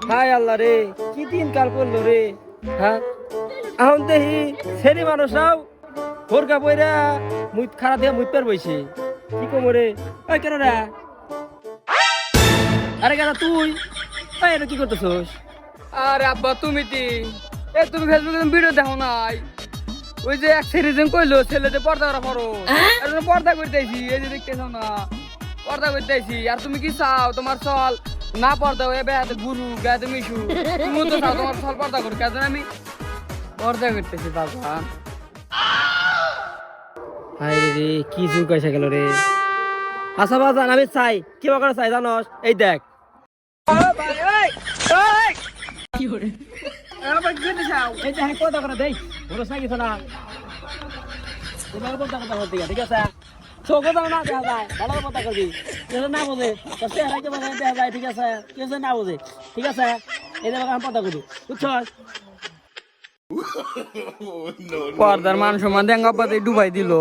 হায় আল্লাহ রে, কি দিন কাল করলো রে। হ্যাঁ, এখন দেখি ছেলে মানুষরাও ভোরকা বইরা মুই খারাপ দিয়ে মুই পের বইছে। কি কম রে, ওই কেন রে? আরে কেন তুই এটা কি করতেছস? আরে আব্বা তুমি তুমি ফেসবুকে ভিডিও দেখো নাই? ওই যে এক সিরিজেন কইলো ছেলেতে পর্দা করা পড়ো, পর্দা করতেছি, এই যে দেখতেছো না পর্দা করতেছি। আর তুমি কি চাও তোমার চল না পর্দা হয়ে বেড়াতে গুরু গায়ে মিশু? তুমি তো চাও তোমার চল পর্দা করো, কেন আমি পর্দা করতেছি বাবা। হায় রে, কি যুগ এসে গেল রে। আচ্ছা বাজান, আমি চাই কি করে চাই জানস? এই দেখ, এই যে পর্দা করে দেই, বলো না কিছু না। তোমাকে পর্দা করতে হবে, ঠিক আছে? চোখে দাও না দেখা যায়, ভালো করে পর্দা করবি। কেউ না বোঝে তোর চেহারা কে বোঝে দেখা যায়, ঠিক আছে? কেউ না বোঝে, ঠিক আছে? এই দেখ আমি পর্দা করবি, বুঝছস? পর্দার মান সম্মান দেঙ্গাপাতে ডুবাই দিল।